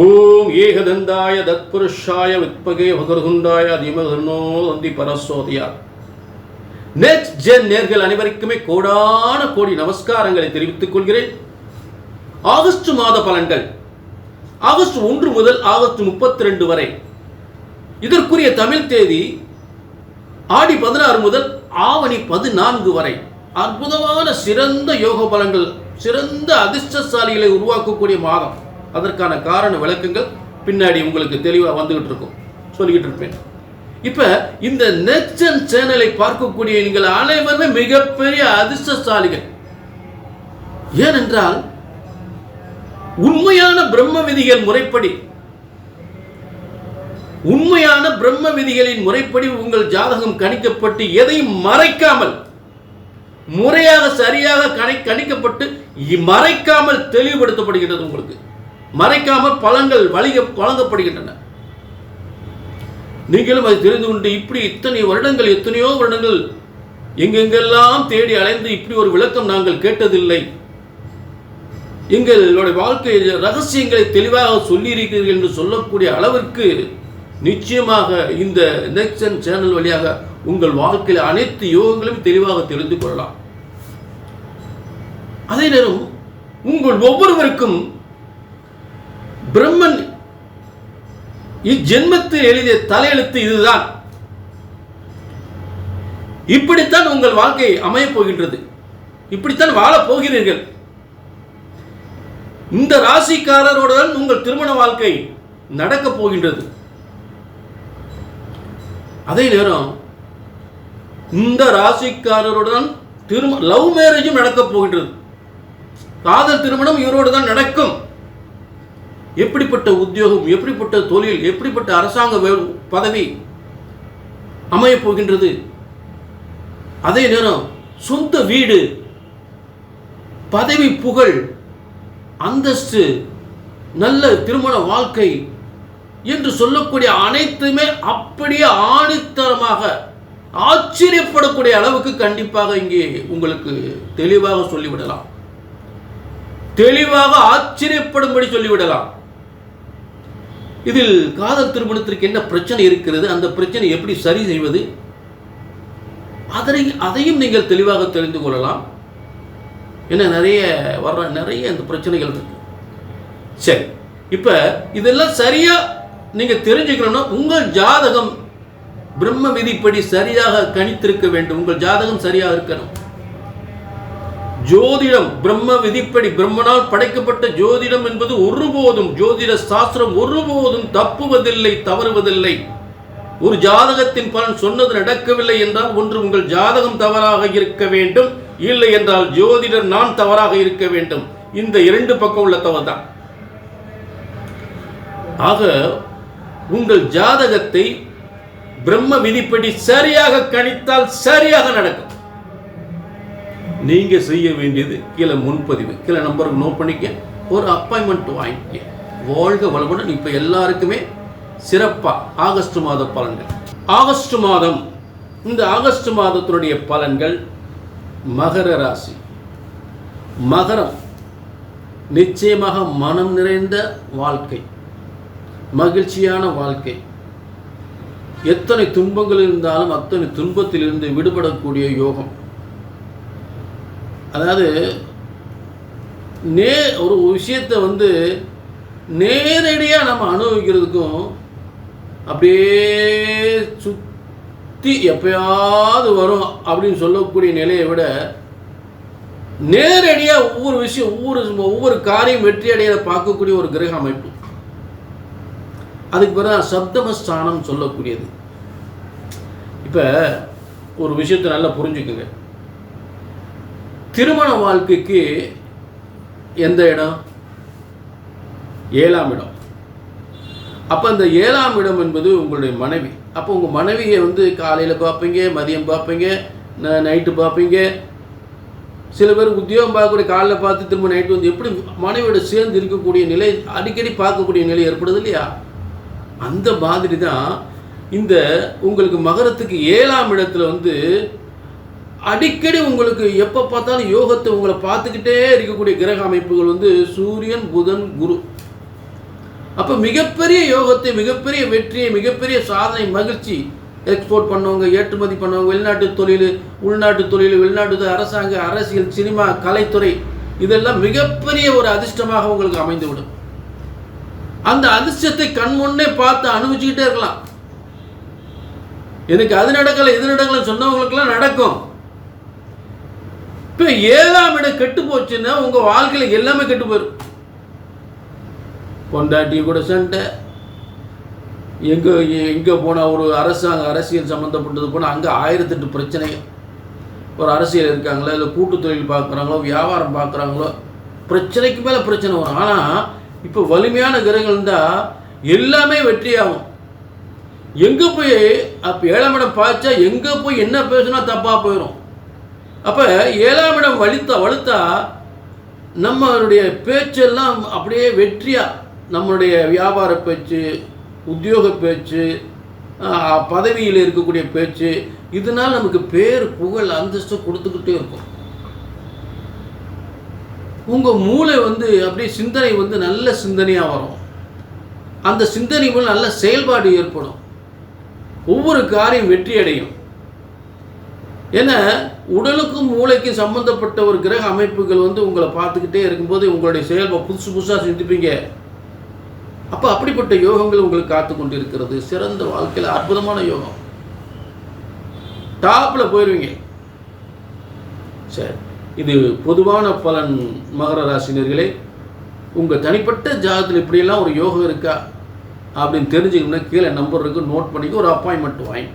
ஓம் ஏகதந்தாய தத்புருஷாய வித்மகே வகர்குண்டாய அதிமகர்ணோ தந்தி பரசோதியா. Next gen நேர்கள் அனைவருக்குமே கோடான கோடி நமஸ்காரங்களை தெரிவித்துக் கொள்கிறேன். ஆகஸ்ட் மாத பலன்கள் ஆகஸ்ட் 1 முதல் ஆகஸ்ட் 32 வரை. இதற்குரிய தமிழ் தேதி ஆடி 16 முதல் ஆவணி 14 வரை. அற்புதமான சிறந்த யோக பலன்கள், சிறந்த அதிர்ஷ்டசாலிகளை உருவாக்கக்கூடிய மாதம். அதற்கான காரண விளக்கங்கள் பின்னாடி உங்களுக்கு தெளிவாக வந்துகிட்டு இருக்கும், சொல்லிக்கிட்டு இருப்பேன். இப்ப இந்த நெக்ஸ்ட் ஜென் சேனலை பார்க்கக்கூடிய நீங்கள் அனைவருமே மிகப்பெரிய அதிர்ஷ்டசாலிகள். ஏனென்றால் உண்மையான பிரம்ம விதிகள் முறைப்படி, உண்மையான பிரம்ம விதிகளின் முறைப்படி உங்கள் ஜாதகம் கணிக்கப்பட்டு எதையும் மறைக்காமல் முறையாக சரியாக கணிக்கப்பட்டு மறைக்காமல் தெளிவுபடுத்தப்படுகிறது. உங்களுக்கு மறைக்காமல் பலன்கள் வழங்கப்படுகின்றன. நீங்களும் அதை தெரிந்து கொண்டு இப்படி இத்தனை வருடங்கள், எத்தனையோ வருடங்கள் எங்கெங்கெல்லாம் தேடி அலைந்து இப்படி ஒரு விளக்கம் நாங்கள் கேட்டதில்லை, எங்களுடைய வாழ்க்கை ரகசியங்களை தெளிவாக சொல்லியிருக்கிறீர்கள் என்று சொல்லக்கூடிய அளவிற்கு நிச்சயமாக இந்த நெக்ஸ்ட் ஜென் சேனல் வழியாக உங்கள் வாழ்க்கையில் அனைத்து யோகங்களையும் தெளிவாக தெரிந்து கொள்ளலாம். அதே நேரம் உங்கள் ஒவ்வொருவருக்கும் பிரம்மன் இஜென்மத்தில் எழுதிய தலையெழுத்து இதுதான், இப்படித்தான் உங்கள் வாழ்க்கை அமையப் போகின்றது, இப்படித்தான் வாழப் போகிறீர்கள். இந்த ராசிக்காரருடன் உங்கள் திருமண வாழ்க்கை நடக்கப் போகின்றது. அதே நேரம் இந்த ராசிக்காரருடன் லவ் மேரேஜும் நடக்கப் போகின்றது. காதல் திருமணம் இவரோடு தான் நடக்கும். எப்படிப்பட்ட உத்தியோகம், எப்படிப்பட்ட தொழில், எப்படிப்பட்ட அரசாங்க பதவி அமையப் போகின்றது. அதே நேரம் சொந்த வீடு, பதவி, புகழ், அந்தஸ்து, நல்ல திருமண வாழ்க்கை என்று சொல்லக்கூடிய அனைத்துமே அப்படியே ஆணித்தரமாக ஆச்சரியப்படக்கூடிய அளவுக்கு கண்டிப்பாக இங்கே உங்களுக்கு தெளிவாக சொல்லிவிடலாம், தெளிவாக ஆச்சரியப்படும்படி சொல்லிவிடலாம். இதில் காதல் திருமணத்திற்கு என்ன பிரச்சனை இருக்கிறது, அந்த பிரச்சனை எப்படி சரி செய்வது, அதையும் நீங்கள் தெளிவாக தெரிந்து கொள்ளலாம். ஏன்னா நிறைய இந்த பிரச்சனைகள் இருக்கு. சரி, இப்ப இதெல்லாம் சரியா நீங்க தெரிஞ்சுக்கணும்னா உங்கள் ஜாதகம் பிரம்ம விதிப்படி சரியாக கணித்திருக்க வேண்டும். உங்கள் ஜாதகம் சரியாக இருக்கணும். ஜோதிடம் பிரம்ம விதிப்படி, பிரம்மனால் படைக்கப்பட்ட ஜோதிடம் என்பது ஒருபோதும், ஜோதிட சாஸ்திரம் ஒருபோதும் தப்புவதில்லை, தவறுவதில்லை. ஒரு ஜாதகத்தின் பலன் சொன்னது நடக்கவில்லை என்றால் ஒன்று உங்கள் ஜாதகம் தவறாக இருக்க வேண்டும், இல்லை என்றால் ஜோதிடர் நான் தவறாக இருக்க வேண்டும். இந்த இரண்டு பக்கம் உள்ள தவறு தான். ஆக உங்கள் ஜாதகத்தை பிரம்ம விதிப்படி சரியாக கணித்தால் சரியாக நடக்கும். நீங்க செய்ய வேண்டியது கீழே முன்பதிவு, கீழே நம்பருக்கு நோட் பண்ணிக்க, ஒரு அப்பாயின்மெண்ட் வாங்கிக்க. வாழ்க வளமுடன். இப்ப எல்லாருக்குமே சிறப்பா ஆகஸ்ட் மாத பலன்கள். ஆகஸ்ட் மாதம், இந்த ஆகஸ்ட் மாதத்தினுடைய பலன்கள் மகர ராசி. மகரம் நிச்சயமாக மனம் நிறைந்த வாழ்க்கை, மகிழ்ச்சியான வாழ்க்கை. எத்தனை துன்பங்கள் இருந்தாலும் அத்தனை துன்பத்திலிருந்து விடுபடக்கூடிய யோகம். அதாவது ஒரு விஷயத்தை நேரடியாக நம்ம அனுபவிக்கிறதுக்கும் அப்படியே சுற்றி எப்பயாவது வரும் அப்படின்னு சொல்லக்கூடிய நிலையை விட நேரடியாக ஒவ்வொரு விஷயம், ஒவ்வொரு காரியம் வெற்றி அடைய பார்க்கக்கூடிய ஒரு கிரக அமைப்பு. அதுக்கு பிறகு சப்தமஸ்தானம் சொல்லக்கூடியது. இப்போ ஒரு விஷயத்தை நல்லா புரிஞ்சுக்குங்க. திருமண வாழ்க்கைக்கு எந்த இடம்? 7ஆம் இடம். அப்போ அந்த 7ஆம் இடம் என்பது உங்களுடைய மனைவி. அப்போ உங்கள் மனைவியை காலையில் பார்ப்பீங்க, மதியம் பார்ப்பீங்க, நைட்டு பார்ப்பீங்க. சில பேர் உத்தியோகம் பார்க்கக்கூடிய காலையில் பார்த்து திரும்ப நைட்டு எப்படி மனைவியோட சேர்ந்து இருக்கக்கூடிய நிலை, அடிக்கடி பார்க்கக்கூடிய நிலை ஏற்படுது இல்லையா? அந்த மாதிரி தான் இந்த உங்களுக்கு மகரத்துக்கு 7ஆம் இடத்துல அடிக்கடி உங்களுக்கு எப்போ பார்த்தாலும் யோகத்தை உங்களை பார்த்துக்கிட்டே இருக்கக்கூடிய கிரக அமைப்புகள் சூரியன், புதன், குரு. அப்போ மிகப்பெரிய யோகத்தை, மிகப்பெரிய வெற்றியை, மிகப்பெரிய சாதனை, மகிழ்ச்சி, எக்ஸ்போர்ட் பண்ணவங்க, ஏற்றுமதி பண்ணவங்க, வெளிநாட்டு தொழில், உள்நாட்டு தொழில், வெளிநாட்டு அரசாங்க, அரசியல், சினிமா, கலைத்துறை, இதெல்லாம் மிகப்பெரிய ஒரு அதிர்ஷ்டமாக உங்களுக்கு அமைந்துவிடும். அந்த அதிர்ஷ்டத்தை கண்முன்னே பார்த்து அனுபவிச்சுக்கிட்டே இருக்கலாம். எனக்கு அது நடக்கலை, இது நடக்கலை சொன்னவங்களுக்கெல்லாம் நடக்கும். இப்போ 7ஆம் இடம் கெட்டு போச்சுன்னா உங்கள் வாழ்க்கையில் எல்லாமே கெட்டு போயிடும். பொண்டாட்டி கூட சண்டை, எங்கே போனால் ஒரு அரசியல் சம்மந்தப்பட்டது போனால் அங்கே 1008 பிரச்சனைகள். ஒரு அரசியல் இருக்காங்களோ, இல்லை கூட்டு தொழில் பார்க்குறாங்களோ, வியாபாரம் பார்க்குறாங்களோ, பிரச்சனைக்கு மேலே பிரச்சனை வரும். ஆனால் இப்போ வலிமையான கிரகங்கள் இருந்தால் எல்லாமே வெற்றியாகும். எங்கே போய் அப்போ 7ஆம் இடம் பாய்ச்சா எங்கே போய் என்ன பேசுனா தப்பாக போயிடும். அப்போ 7ஆம் இடம் வலுத்தா நம்மளுடைய பேச்செல்லாம் அப்படியே வெற்றியாக, நம்மளுடைய வியாபார பேச்சு, உத்தியோக பேச்சு, பதவியில் இருக்கக்கூடிய பேச்சு, இதனால் நமக்கு பேர், புகழ், அந்தஸ்து கொடுத்துக்கிட்டே இருக்கும். உங்கள் மூளை அப்படியே சிந்தனை நல்ல சிந்தனையாக வரும். அந்த சிந்தனை மூலம் நல்ல செயல்பாடு ஏற்படும். ஒவ்வொரு காரியம் வெற்றி அடையும். ஏன்னா உடலுக்கும் மூளைக்கும் சம்பந்தப்பட்ட ஒரு கிரக அமைப்புகள் உங்களை பார்த்துக்கிட்டே இருக்கும்போது உங்களுடைய செயல்பாடு புதுசாக சிந்திப்பீங்க. அப்போ அப்படிப்பட்ட யோகங்கள் உங்களுக்கு காத்து கொண்டு இருக்கிறது. சிறந்த வாழ்க்கையில் அற்புதமான யோகம், டாப்பில் போயிடுவீங்க. சரி, இது பொதுவான பலன். மகர ராசினர்களே, உங்கள் தனிப்பட்ட ஜாதகத்தில் இப்படியெல்லாம் ஒரு யோகம் இருக்கா அப்படின்னு தெரிஞ்சுக்கணும்னா கீழே நம்பர் இருக்குது, நோட் பண்ணிக்க, ஒரு அப்பாயின்மெண்ட் வாங்கி